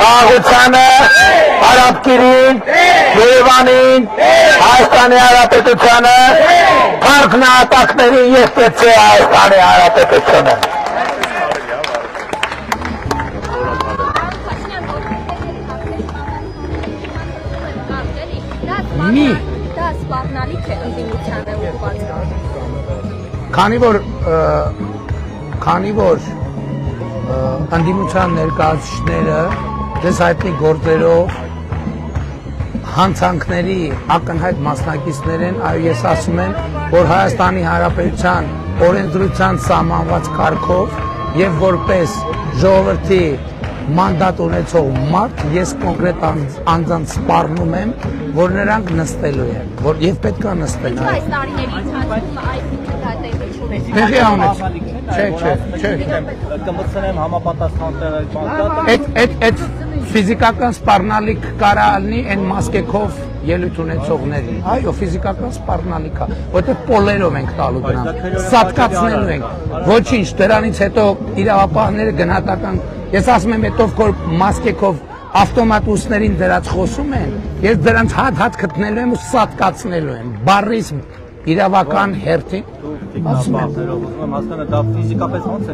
Խաղաղությանը, Արաբկիրին, Երևանին, Հայաստանի Հանրապետությանը, փառք նահատակներին և պետք է Հայաստանի Հանրապետությունը։ Մի դա սպառնալիք է ընդդիմությանը ուղղված։ Քանի որ ընդդիմության ներկայացուցիչները դες հայտնի գործերով հանցանքների ակնհայտ մասնակիցներ են, այո ես ասում եմ, որ Հայաստանի Հանրապետության օրենսդրության սահմանված կարգով եւ որպես ժողովրդի մանդատ ունեցող մարդ ես կոնկրետ անձանց սպառնում եմ, որ նրանք նստելու են, որ եւ պետք է նստեն։ Ինչու այս տարիների ընթացքում այս դատերի չունես։ Տեղի անեց։ Չէ։ Կմտցնեմ համապատասխան տեղի մանդատը։ Այդ ֆիզիկական սպառնալիք կարա լինի այն մասկեքով ելույթ ունեցողների։ Այո, ֆիզիկական սպառնալիք է, որտեղ պոլերով ենք տալու դրանք, սատկացնելու ենք։ Ոչինչ, դրանից հետո իրավապահները գնահատական, ես ասում եմ, հետո որ մասկեքով ավտոմատ ուսներին դրած խոսում են, ես դրանց հատ գտնելու եմ ու սատկացնելու եմ, բառից իրավական հերթին, ասում եմ,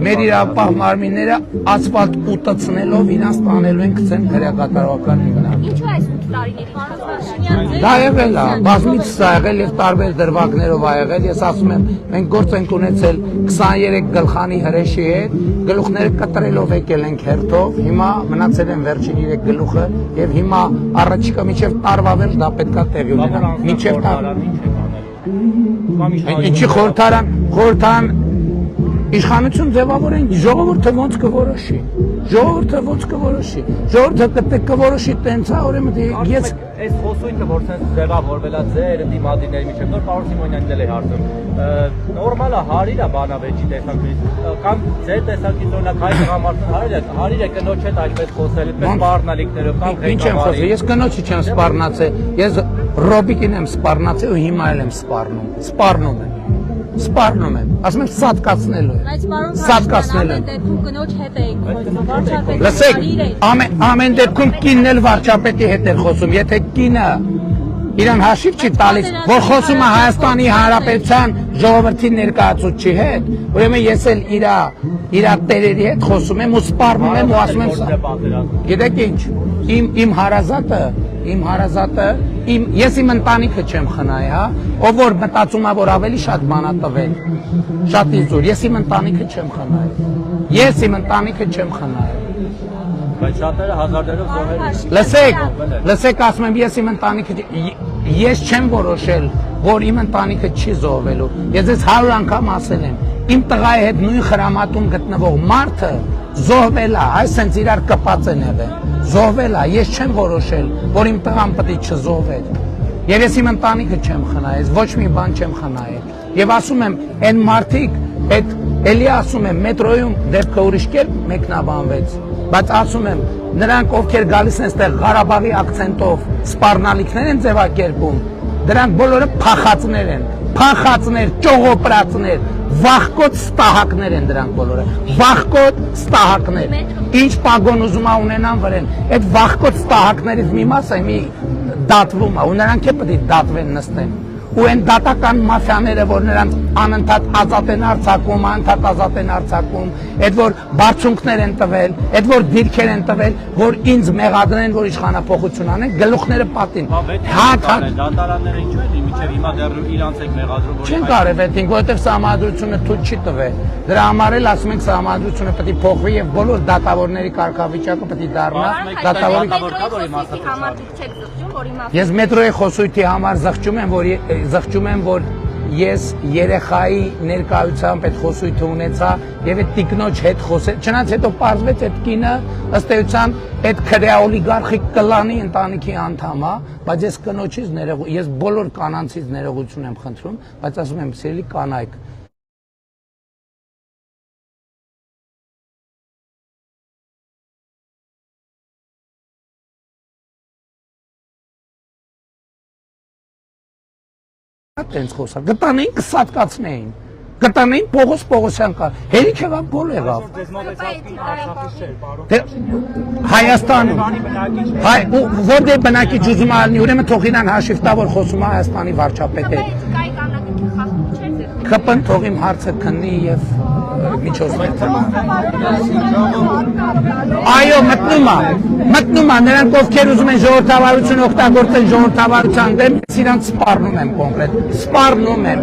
մեր իրավապահ մարմինները ասֆալտ ուտացնելով իրանց տանելու են գցեն հրակատարողականի վրա։ Ինչու այս 8 տարիների ընթացքում։ Դա եղել է, բազմիցս ա եղել եւ տարբեր դրվագներով ա եղել, ես ասում եմ, մենք գործ ենք ունեցել 23 գլխանի հրեշի հետ, գլուխները կտրելով եկել ենք հերթով, հիմա մնացել են վերջին 3 գլուխը եւ հիմա առաջիկա մինչեւ տարվա վերջ դա պետքա տեղի ունենա։ Մինչեւ տարվա Ինչի խորհրդարան իշխանություն ձևավորեն, ժողովուրդը ոնց կորոշի, ժողովուրդը կորոշի տենց է, ուրեմն ես այս խոսույթը որ sense ձևավորվել է ձեր դիմադիների միջև նոր պարոն Սիմոնյանն էլ է հարցում նորմալ է հարիր է բանավեճի տեսանկյունից կամ ձեր տեսանկյունից օրինակ հայ տղամարդուն հարիր է կնոջ հետ այդպես խոսել այդպես սպառնալիքներով կամ ինչ եմ խոսել ես կնոջի չեմ սպառնացել ես Ռոբիկին եմ սպառնացել ու հիմա էլ եմ սպառնում եմ ասում եմ սատկացնելու եմ դեպքում կնոջ հետ եք խոսում լսեք ամեն դեպքում կինն էլ վարչապետի հետ էր խոսում եթե կինը իրան հաշիվ չի տալիս որ խոսում է Հայաստանի Հանրապետության ժողովրդի ներկայացուցչի հետ ուրեմն ես էլ իր տերերի հետ խոսում եմ ու սպառնում եմ ու ասում եմ գիտեք ինչ իմ հարազատը ես իմ ընտանիքը չեմ խնայ, հա, ով որ մտածում է որ ավելի շատ բան է տվել, շատ իզուր, ես իմ ընտանիքը չեմ խնայ։ Բայց շատերը հազարներով զոհեր Լսեք, ասում եմ ես իմ ընտանիքը ես չեմ որոշել, որ իմ ընտանիքը չի զոհվելու։ Ես ես 100 անգամ ասել եմ, իմ տղայի հետ նույն խրամատում գտնվող մարդը զոհվել է, այսինքն իրար կպած են եղել։ Զոհվել է, ես չեմ որոշել, որ իմ տղան պետք է չզոհվեր։ Եվ ես իմ ընտանիքը չեմ խնայել, ոչ մի բան չեմ խնայել։ Եվ ասում եմ, այն մարդիկ, էլի ասում եմ, մետրոյում դեպքը ուրիշ կերպ մեկնաբանվեց, բայց ասում եմ, նրանք ովքեր գալիս են այստեղ Ղարաբաղի ակցենտով սպառնալիքներ են ձևակերպում, դրանք բոլորը փախածներ են, ճողոպրածներ, վախկոտ ստահակներ են դրանք բոլորը, վախկոտ ստահակներ, ինչ պագոն ուզում է ունենան վրեն, այդ վախկոտ ստահակներից մի մասը մի դատվում է, ու նրանք է պետք է դատվեն նստեն, ու այն դատական մաֆիաները, որ նրանց անընդհատ ազատ են արձակում, այդ որ բարձունքներ են տվել, այդ որ դիրքեր են տվել, որ ինձ մեղադրեն, որ իշխանափոխություն անեն, գլուխները պատին։ Դատարանները ինչու են մինչև հիմա դեռ իրանց եք մեղադրում, որ չեն կարև այդինք, որովհետև սահմանադրությունը թույլ չի տվել։ Դրա համար էլ ասում ենք սահմանադրությունը պետք է փոխվի եւ բոլոր դատավորների կարգավիճակը պետք է դառնա դատավորի Ես մետրոյի խոսույթի համար զղջում եմ, որ ես երեխայի ներկայությամբ այդ խոսույթը ունեցա եւ այդ տիկնոջ հետ խոսել, չնայած հետո պարզվեց այդ կինը ըստ էության այդ քրեա օլիգարխիկ կլանի ընտանիքի անդամ է, բայց ես կնոջից ես բոլոր կանանցից ներողություն եմ խնդրում, բայց ասում եմ սիրելի կանայք Տենց խոսա, գտանեին կսատկացնեին, կտանեին Պողոս Պողոսյան կա։ Հերիք եղավ, գոլ եղավ։ Հայաստանում։ Հայ որտե բնակիչ ուզում ալնի, ուրեմն թող իրան հաշիվ տա, որ խոսում է Հայաստանի վարչապետը։ ԿՊ-ն թող իմ հարցը քննի եւ միջոցներ։ Այո, մտնում է, նրանք ովքեր ուզում են ժողովրդավարություն օգտագործեն ժողովրդավարության դեմ, իրանց սպառնում եմ կոնկրետ, սպառնում եմ,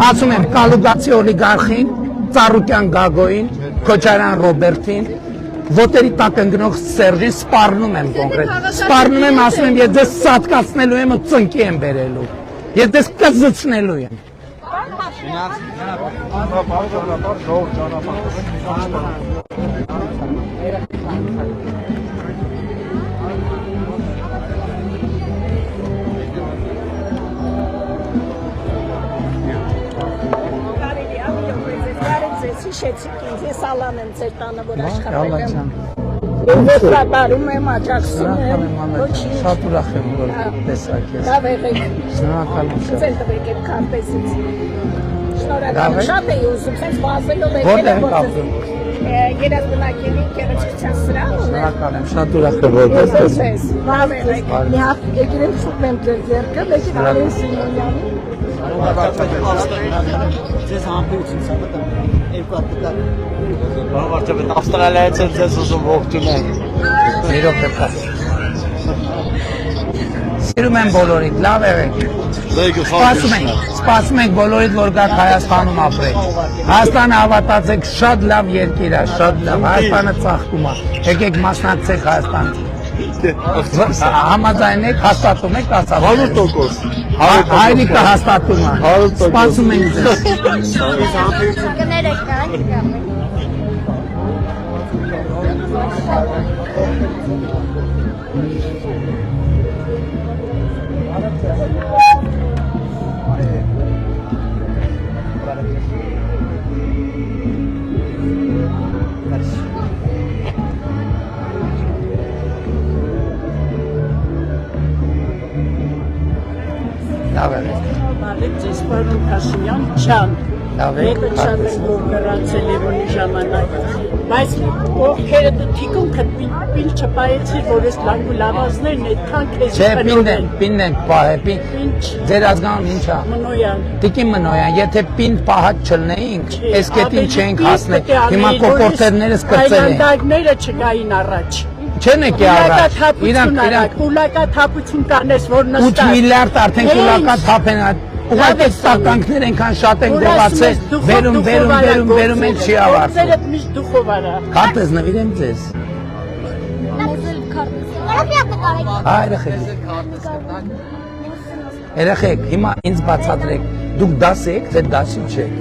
ասում եմ Կալուգացի օլիգարխին, Ծառուկյան Գագոին, Քոչարյան Ռոբերտին, ոտերի տակ ընկնող Սերժին սպառնում եմ կոնկրետ, սպառնում եմ, ասում եմ, ես դες սատկացնելու եմ ու ծնկի եմ բերելու, ես դες կզծնելու եմ։ Հիշեցիք ինձ, ես Ալան եմ ձեր տանը, որ աշխատել եմ։ Ես սատարում եմ, աջակցում եմ, ոչինչ։ Շատ ուրախ եմ, որ տեսակ ես։ Լավ եղեք։ Շնորհակալություն։ Ձեր տվեք այդ քարտեզից։ Շնորհակալ, շատ էի ուզում, sense բազելով եկել Որտե՞ղ եմ, եք ապրում։ երազբնակելի գերեջքության սրահ ունեմ։ Շնորհակալ եմ, շատ ուրախ եմ, որ տեսակ։ Լավ եղեք։ Մի հատ եկել եմ շուտ եմ ձեր ձեռքը, եկել Ալեն Սիմոնյանի։ Ձեզ համբերություն սավտա երկու հատ տակ։ Բարով վարչապետ, Ավստրալիայից եմ ձեզ ուզում ողջունել։ Իրոք է փաստ։ Սիրում եմ բոլորիդ, լավ եղեք։ Սպասում ենք բոլորիդ, որ գաք Հայաստանում ապրեք։ Հայաստանը հավատացեք, շատ լավ երկիր է, շատ լավ, Հայաստանը ծաղկում է, եկեք մասնակցեք Հայաստան։ Համաձայնեք, հաստատում եք, ասած։ 100%։ Հայրիկը հաստատում է, սպասում ենք ձեզ։ Կներեք նրանք։ Լավ եղեք։ Մալեք ձեզ պարոն Քաշյան չան։ Լավ եք, Մեկը չան են որ գրանցել Երևանի ժամանակ։ Բայց ովքերը դու թիկունքդ պիլ չպայեցիր, որ ես լավազներն այդքան քեզ Չէ, պինն են պահե, ձեր ազգանուն ինչ է։ Մնոյան։ Տիկին Մնոյան, եթե պին պահած չլնեինք, այս կետին չենք հասնել, հիմա կոկորտերներս կրծել են։ Այլանդակները չգային առաջ։ Չեն եկի առաջ, իրանք Կուլակա թափություն կանես, որ 8 նստած։ միլիարդ արդեն կուլակա թափ են, ուղղակի տականքներ ենքան շատ են գողացել, բերում են չի ավարտում։ Գործերդ միշտ դուխով արա։ Քարտեզ նվիրեմ ձեզ։ Երեխեք, հիմա ինձ բացատրեք, դուք դաս եք, թե դասի չեք։